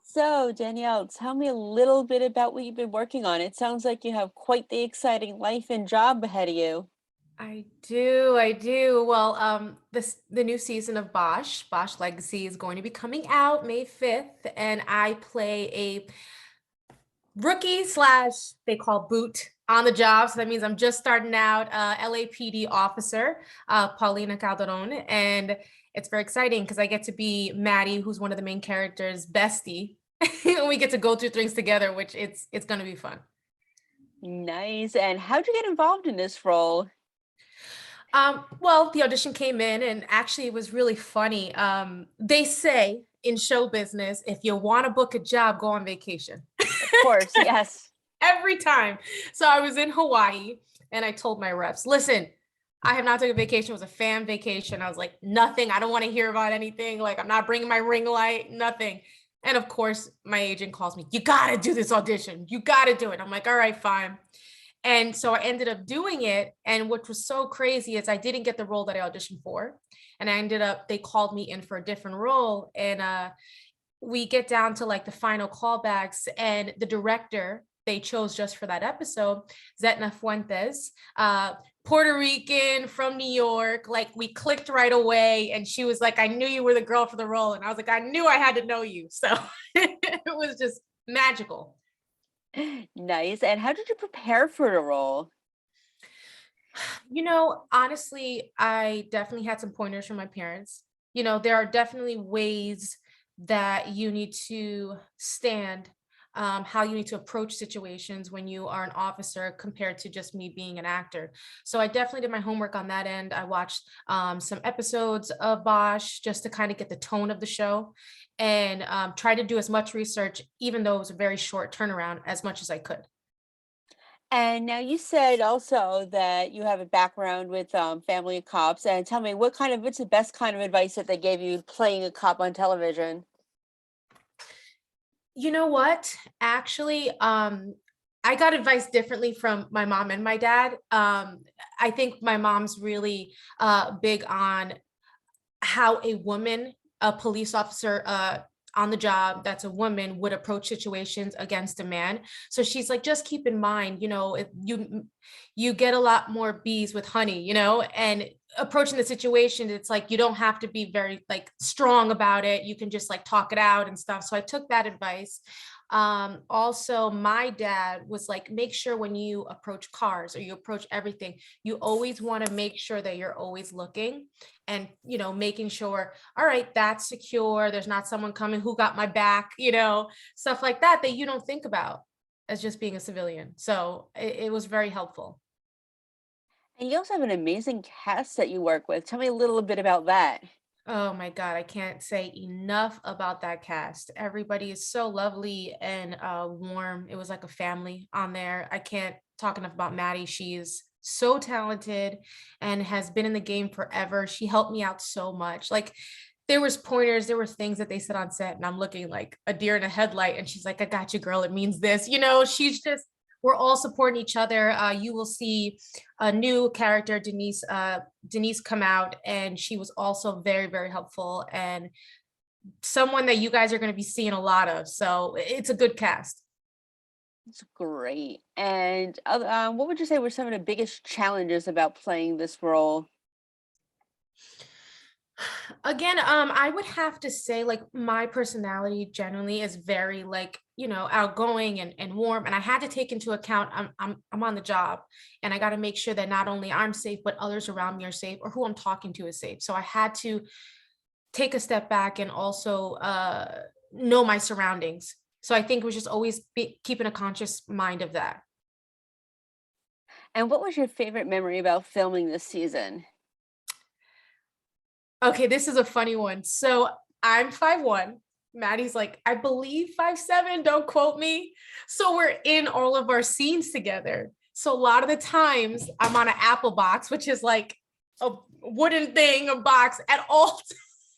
So, Danielle, tell me a little bit about what you've been working on. It sounds like you have quite the exciting life and job ahead of you. I do. Well, the new season of Bosch Legacy is going to be coming out May 5th, and I play a rookie slash they call boot on the job. So that means I'm just starting out, LAPD officer, Paulina Calderon, and it's very exciting because I get to be Maddie, who's one of the main characters, bestie. And we get to go through things together, which it's going to be fun. Nice. And how'd you get involved in this role? Well, the audition came in, and actually, it was really funny. They say in show business, if you want to book a job, go on vacation Of course, yes. every time. So I was in Hawaii, and I told my reps, listen, I have not taken a vacation. It was a fan vacation. I was like, nothing. I don't want to hear about anything. Like, I'm not bringing my ring light, nothing. And of course, my agent calls me, you got to do this audition. You got to do it. I'm like, all right, fine. And so I ended up doing it. And what was so crazy is I didn't get the role that I auditioned for. And I ended up, they called me in for a different role. And we get down to like the final callbacks, and the director they chose just for that episode, Zetna Fuentes, Puerto Rican from New York. Like we clicked right away. And she was like, I knew you were the girl for the role. And I was like, I knew I had to know you. So it was just magical. Nice. And how did you prepare for the role? Honestly, I definitely had some pointers from my parents. There are definitely ways that you need to stand, how you need to approach situations when you are an officer compared to just me being an actor. So I definitely did my homework on that end. I watched some episodes of Bosch just to kind of get the tone of the show, and try to do as much research, even though it was a very short turnaround, as much as I could. And now you said also that you have a background with family of cops. And tell me, what's the best kind of advice that they gave you playing a cop on television? You know what? Actually, I got advice differently from my mom and my dad. I think my mom's really big on how a woman, a police officer, on the job that's a woman would approach situations against a man. So she's like, just keep in mind, if you get a lot more bees with honey, and approaching the situation, it's like you don't have to be very like strong about it. You can just like talk it out and stuff. So I took that advice. Also, my dad was like, make sure when you approach cars or you approach everything, you always want to make sure that you're always looking and making sure, all right, that's secure, there's not someone coming who got my back, stuff like that that you don't think about as just being a civilian. So it was very helpful. And you also have an amazing cast that you work with. Tell me a little bit about that. Oh my God, I can't say enough about that cast. Everybody is so lovely and warm. It was like a family on there. I can't talk enough about Maddie. She is so talented and has been in the game forever. She helped me out so much. Like there was pointers, there were things that they said on set, and I'm looking like a deer in a headlight. And she's like, I got you, girl. It means this. She's just, we're all supporting each other. You will see a new character, Denise come out, and she was also very, very helpful and someone that you guys are going to be seeing a lot of. So it's a good cast. It's great. And what would you say were some of the biggest challenges about playing this role? Again, I would have to say like my personality generally is very like, outgoing and warm. And I had to take into account I'm on the job, and I got to make sure that not only I'm safe, but others around me are safe, or who I'm talking to is safe. So I had to take a step back and also know my surroundings. So I think it was just always keeping a conscious mind of that. And what was your favorite memory about filming this season? Okay, this is a funny one. So I'm 5'1". Maddie's like, I believe 5'7". Don't quote me. So we're in all of our scenes together. So a lot of the times I'm on an apple box, which is like a wooden thing, a box at all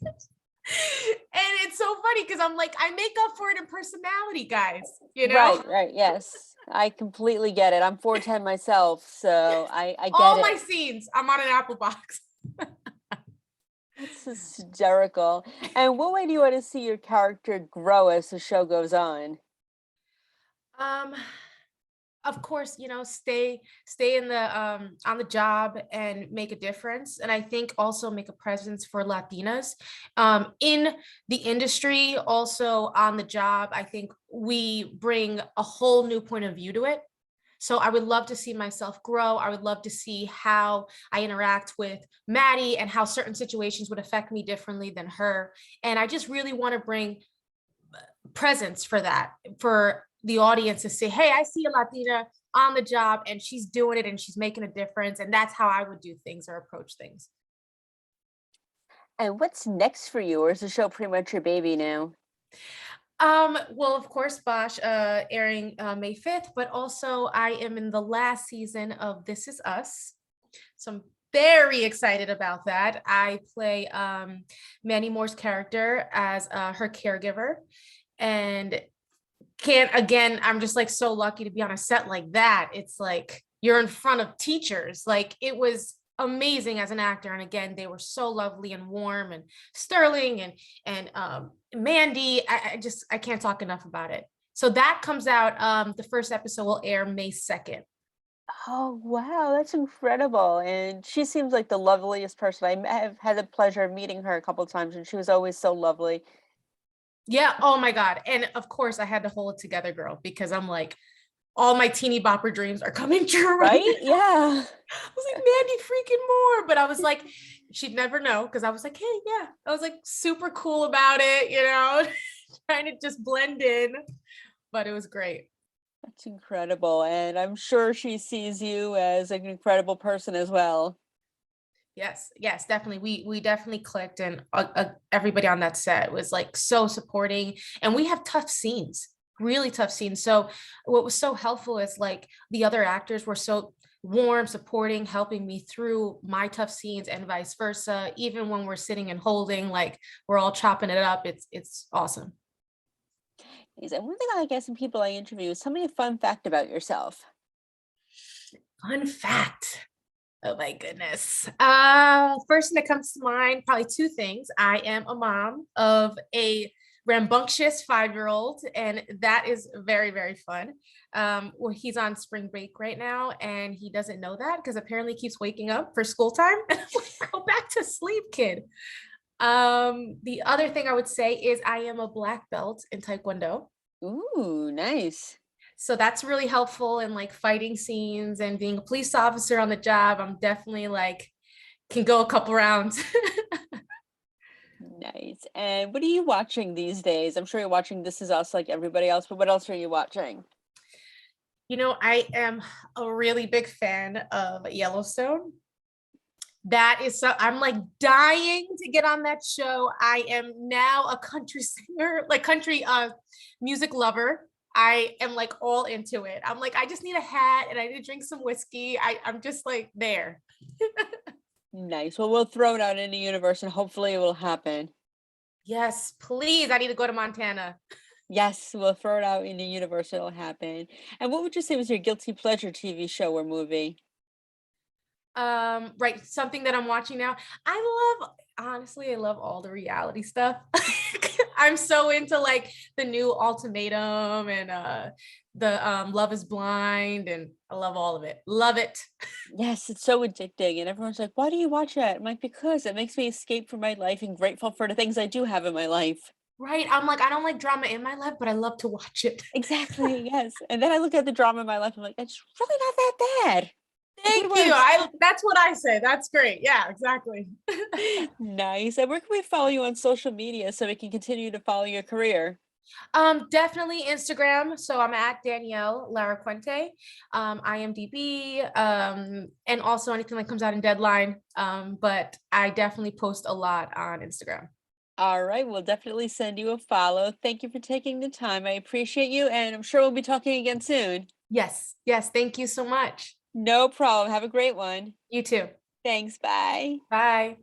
times. And it's so funny because I'm like, I make up for it in personality, guys, you know? Right, right, yes. I completely get it. I'm 4'10" myself, so I get All my it. scenes, I'm on an apple box. That's hysterical. And what way do you want to see your character grow as the show goes on? Um, of course, stay in the on the job and make a difference. And I think also make a presence for Latinas in the industry, also on the job. I think we bring a whole new point of view to it. So I would love to see myself grow. I would love to see how I interact with Maddie and how certain situations would affect me differently than her. And I just really want to bring presence for that, for the audience to say, hey, I see a Latina on the job and she's doing it and she's making a difference. And that's how I would do things or approach things. And what's next for you? Or is the show pretty much your baby now? Well, of course, Bosch, airing May 5th, but also I am in the last season of This Is Us. So I'm very excited about that. I play Mandy Moore's character as her caregiver. And can't again, I'm just like so lucky to be on a set like that. It's like you're in front of teachers. Like it was amazing as an actor. And again, they were so lovely and warm, and Sterling and Mandy. I can't talk enough about it. So that comes out. The first episode will air May 2nd. Oh, wow, that's incredible. And she seems like the loveliest person. Have had the pleasure of meeting her a couple times, and she was always so lovely. Yeah. Oh my God. And of course, I had to hold it together, girl, because I'm like, all my teeny bopper dreams are coming true right Right? now. Yeah. I was like, Mandy freaking Moore. But I was like, she'd never know because I was like, hey, yeah. I was like super cool about it, trying to just blend in. But it was great. That's incredible. And I'm sure she sees you as an incredible person as well. Yes, yes, definitely. We definitely clicked, and everybody on that set was like so supporting. And we have tough scenes, really tough scenes. So what was so helpful is like the other actors were so warm, supporting, helping me through my tough scenes, and vice versa. Even when we're sitting and holding, like we're all chopping it up. It's awesome. And one thing I like asking people I interview is tell me a fun fact about yourself. Fun fact. Oh my goodness. First thing that comes to mind, probably two things. I am a mom of a rambunctious 5-year-old, and that is very, very fun. Well, he's on spring break right now, and he doesn't know that because apparently he keeps waking up for school time. And I'm like, go back to sleep, kid. The other thing I would say is I am a black belt in Taekwondo. Ooh, nice. So that's really helpful in like fighting scenes and being a police officer on the job. I'm definitely like can go a couple rounds. Nice. And what are you watching these days? I'm sure you're watching This Is Us like everybody else, but what else are you watching? I am a really big fan of Yellowstone. That is so I'm like dying to get on that show. I am now a country singer, like country music lover. I am like all into it. I'm like, I just need a hat and I need to drink some whiskey. I'm just like there. Nice. Well, we'll throw it out in the universe and hopefully it will happen. Yes, please. I need to go to Montana. Yes, we'll throw it out in the universe, it'll happen. And what would you say was your guilty pleasure TV show or movie? Right, something that I'm watching now. I love all the reality stuff. I'm so into like the new Ultimatum and the Love is Blind, and I love all of it. Love it. Yes, it's so addicting. And everyone's like, why do you watch that? I'm like, because it makes me escape from my life and grateful for the things I do have in my life. Right. I'm like, I don't like drama in my life, but I love to watch it. Exactly. Yes. And then I look at the drama in my life. I'm like, it's really not that bad. Look at Thank you. worse. I That's what I say. That's great. Yeah, exactly. Nice. And where can we follow you on social media so we can continue to follow your career? Definitely Instagram. So I'm at Danielle Larracuente, IMDb, and also anything that comes out in Deadline. But I definitely post a lot on Instagram. All right. We'll definitely send you a follow. Thank you for taking the time. I appreciate you. And I'm sure we'll be talking again soon. Yes, yes. Thank you so much. No problem. Have a great one. You too. Thanks. Bye. Bye.